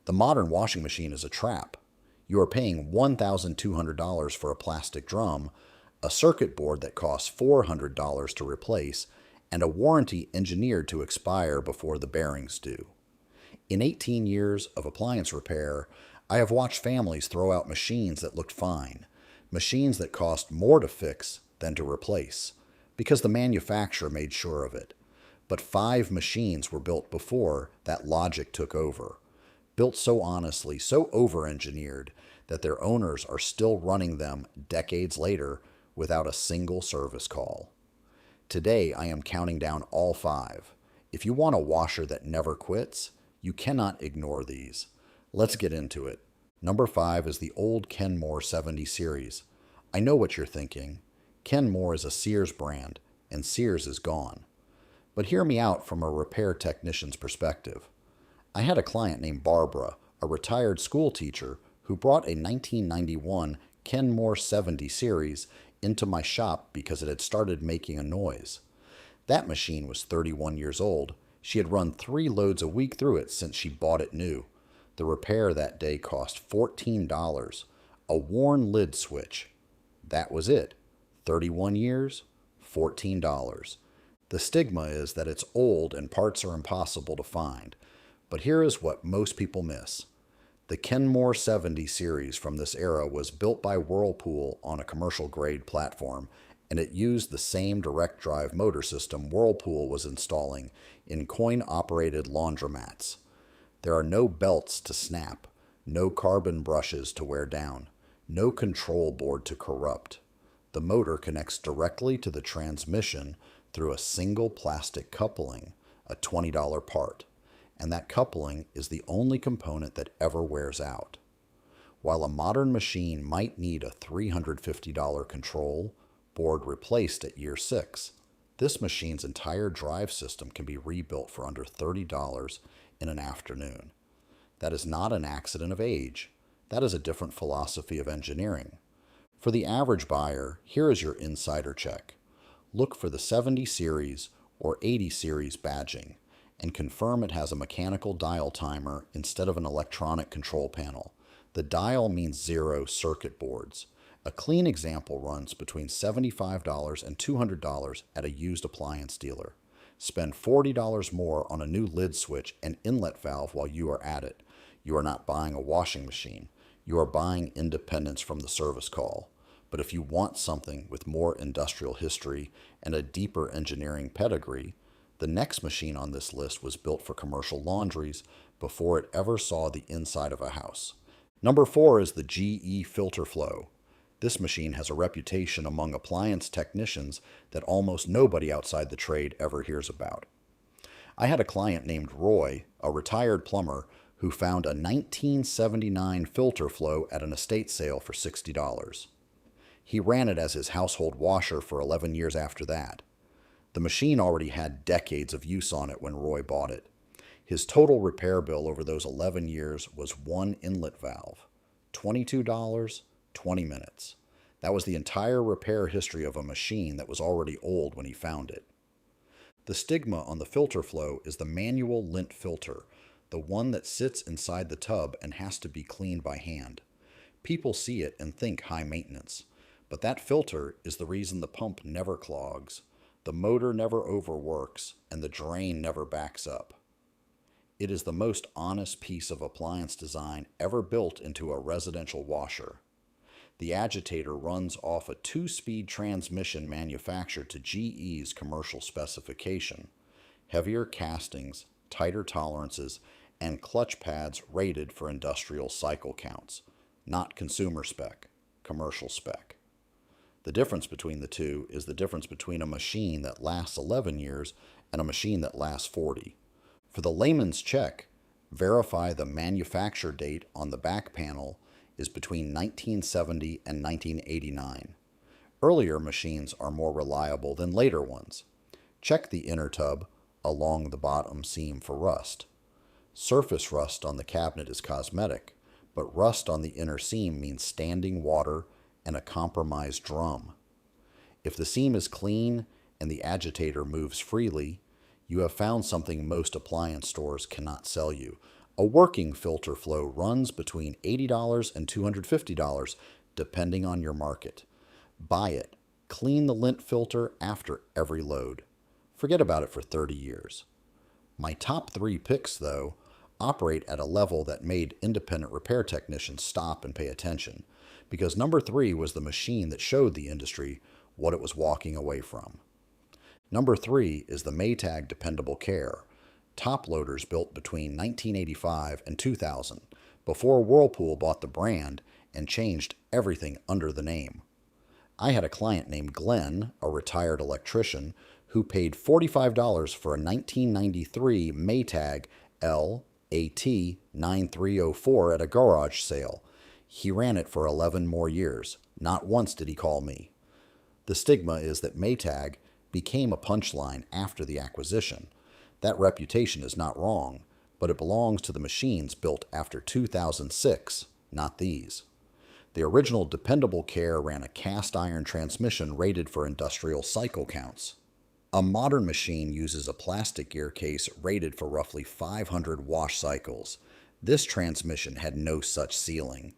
The modern washing machine is a trap. You are paying $1,200 for a plastic drum, a circuit board that costs $400 to replace, and a warranty engineered to expire before the bearings do. In 18 years of appliance repair, I have watched families throw out machines that looked fine, machines that cost more to fix than to replace, because the manufacturer made sure of it. But 5 machines were built before that logic took over, built so honestly, so over-engineered, that their owners are still running them decades later without a single service call. Today, I am counting down all 5. If you want a washer that never quits, you cannot ignore these. Let's get into it. Number 5 is the old Kenmore 70 series. I know what you're thinking. Kenmore is a Sears brand, and Sears is gone. But hear me out from a repair technician's perspective. I had a client named Barbara, a retired school teacher, who brought a 1991 Kenmore 70 series into my shop because it had started making a noise. That machine was 31 years old. She had run 3 loads a week through it since she bought it new. The repair that day cost $14. A worn lid switch. That was it. 31 years, $14. The stigma is that it's old and parts are impossible to find. But here is what most people miss. The Kenmore 70 series from this era was built by Whirlpool on a commercial-grade platform, and it used the same direct drive motor system Whirlpool was installing in coin-operated laundromats. There are no belts to snap, no carbon brushes to wear down, no control board to corrupt. The motor connects directly to the transmission through a single plastic coupling, a $20 part. And that coupling is the only component that ever wears out. While a modern machine might need a $350 control board replaced at year 6, this machine's entire drive system can be rebuilt for under $30 in an afternoon. That is not an accident of age. That is a different philosophy of engineering. For the average buyer, here is your insider check. Look for the 70 series or 80 series badging, and confirm it has a mechanical dial timer instead of an electronic control panel. The dial means 0 circuit boards. A clean example runs between $75 and $200 at a used appliance dealer. Spend $40 more on a new lid switch and inlet valve while you are at it. You are not buying a washing machine. You are buying independence from the service call. But if you want something with more industrial history and a deeper engineering pedigree, the next machine on this list was built for commercial laundries before it ever saw the inside of a house. Number 4 is the GE Filter-Flo. This machine has a reputation among appliance technicians that almost nobody outside the trade ever hears about. I had a client named Roy, a retired plumber, who found a 1979 Filter-Flo at an estate sale for $60. He ran it as his household washer for 11 years after that. The machine already had decades of use on it when Roy bought it. His total repair bill over those 11 years was 1 inlet valve. $22, 20 minutes. That was the entire repair history of a machine that was already old when he found it. The stigma on the Filter-Flo is the manual lint filter, the one that sits inside the tub and has to be cleaned by hand. People see it and think high maintenance, but that filter is the reason the pump never clogs, the motor never overworks, and the drain never backs up. It is the most honest piece of appliance design ever built into a residential washer. The agitator runs off a 2-speed transmission manufactured to GE's commercial specification. Heavier castings, tighter tolerances, and clutch pads rated for industrial cycle counts. Not consumer spec, commercial spec. The difference between the two is the difference between a machine that lasts 11 years and a machine that lasts 40. For the layman's check, verify the manufacture date on the back panel is between 1970 and 1989. Earlier machines are more reliable than later ones. Check the inner tub along the bottom seam for rust. Surface rust on the cabinet is cosmetic, but rust on the inner seam means standing water and a compromised drum. If the seam is clean and the agitator moves freely, you have found something most appliance stores cannot sell you, A working Filter-Flo runs between $80 and $250, depending on your market. Buy it. Clean the lint filter after every load. Forget about it for 30 years. My top 3 picks, though, operate at a level that made independent repair technicians stop and pay attention, because number 3 was the machine that showed the industry what it was walking away from. Number 3 is the Maytag Dependable Care, top loaders built between 1985 and 2000, before Whirlpool bought the brand and changed everything under the name. I had a client named Glenn, a retired electrician, who paid $45 for a 1993 Maytag LAT9304 at a garage sale. He ran it for 11 more years. Not once did he call me. The stigma is that Maytag became a punchline after the acquisition. That reputation is not wrong, but it belongs to the machines built after 2006, not these. The original Dependable Care ran a cast iron transmission rated for industrial cycle counts. A modern machine uses a plastic gear case rated for roughly 500 wash cycles. This transmission had no such ceiling.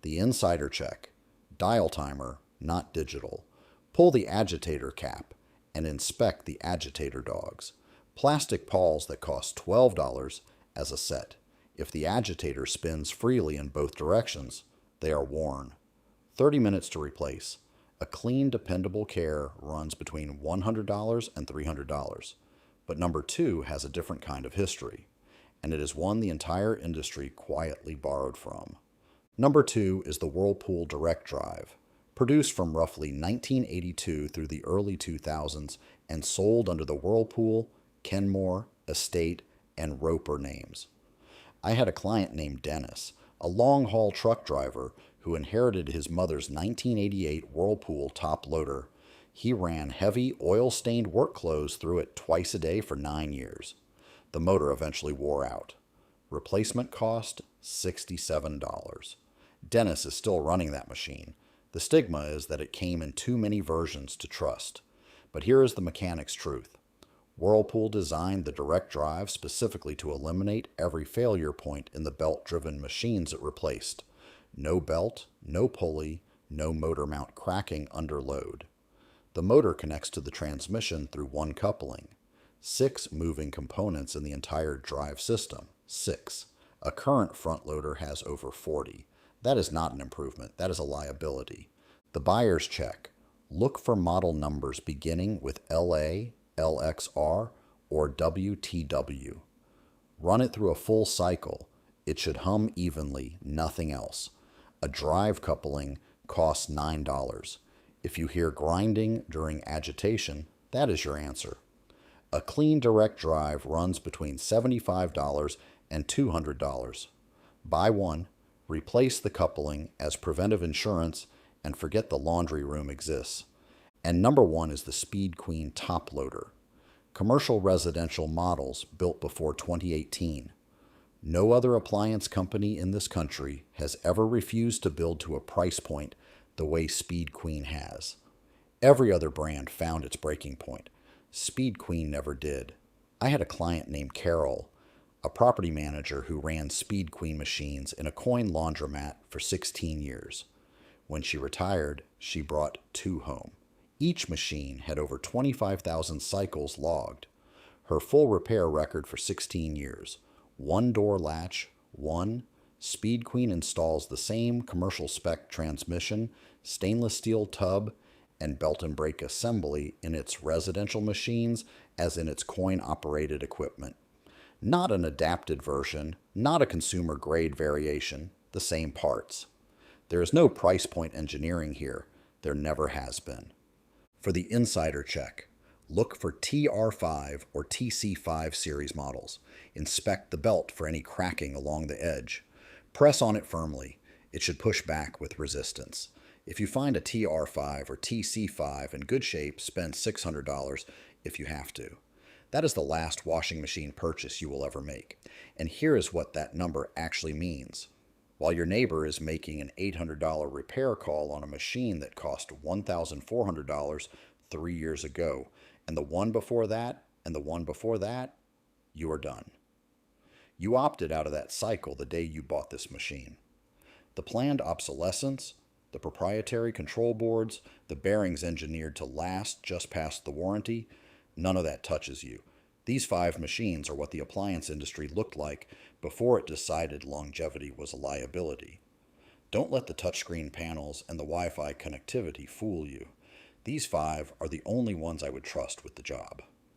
The insider check. Dial timer, not digital. Pull the agitator cap and inspect the agitator dogs. Plastic pawls that cost $12 as a set. If the agitator spins freely in both directions, they are worn. 30 minutes to replace. A clean, dependable Care runs between $100 and $300. But number 2 has a different kind of history, and it is one the entire industry quietly borrowed from. Number 2 is the Whirlpool Direct Drive, produced from roughly 1982 through the early 2000s and sold under the Whirlpool, Kenmore, Estate, and Roper names. I had a client named Dennis, a long-haul truck driver who inherited his mother's 1988 Whirlpool top loader. He ran heavy, oil-stained work clothes through it twice a day for 9 years. The motor eventually wore out. Replacement cost $67. Dennis is still running that machine. The stigma is that it came in too many versions to trust. But here is the mechanic's truth. Whirlpool designed the direct drive specifically to eliminate every failure point in the belt-driven machines it replaced. No belt, no pulley, no motor mount cracking under load. The motor connects to the transmission through one coupling. 6 moving components in the entire drive system. 6. A current front loader has over 40. That is not an improvement. That is a liability. The buyer's check. Look for model numbers beginning with LA, LXR, or WTW. Run it through a full cycle. It should hum evenly, nothing else. A drive coupling costs $9. If you hear grinding during agitation, that is your answer. A clean direct drive runs between $75 and $200. Buy one, replace the coupling as preventive insurance, and forget the laundry room exists. And number 1 is the Speed Queen top loader. Commercial residential models built before 2018. No other appliance company in this country has ever refused to build to a price point the way Speed Queen has. Every other brand found its breaking point. Speed Queen never did. I had a client named Carol, a property manager who ran Speed Queen machines in a coin laundromat for 16 years. When she retired, she brought 2 home. Each machine had over 25,000 cycles logged. Her full repair record for 16 years. 1 door latch, 1. Speed Queen installs the same commercial spec transmission, stainless steel tub, and belt and brake assembly in its residential machines as in its coin-operated equipment. Not an adapted version, not a consumer-grade variation, the same parts. There is no price point engineering here. There never has been. For the insider check, look for TR5 or TC5 series models. Inspect the belt for any cracking along the edge. Press on it firmly. It should push back with resistance. If you find a TR5 or TC5 in good shape, spend $600 if you have to. That is the last washing machine purchase you will ever make. And here is what that number actually means. While your neighbor is making an $800 repair call on a machine that cost $1,400 3 years ago, and the one before that, and the one before that, you are done. You opted out of that cycle the day you bought this machine. The planned obsolescence, the proprietary control boards, the bearings engineered to last just past the warranty, none of that touches you. These 5 machines are what the appliance industry looked like before it decided longevity was a liability. Don't let the touchscreen panels and the Wi-Fi connectivity fool you. These 5 are the only ones I would trust with the job.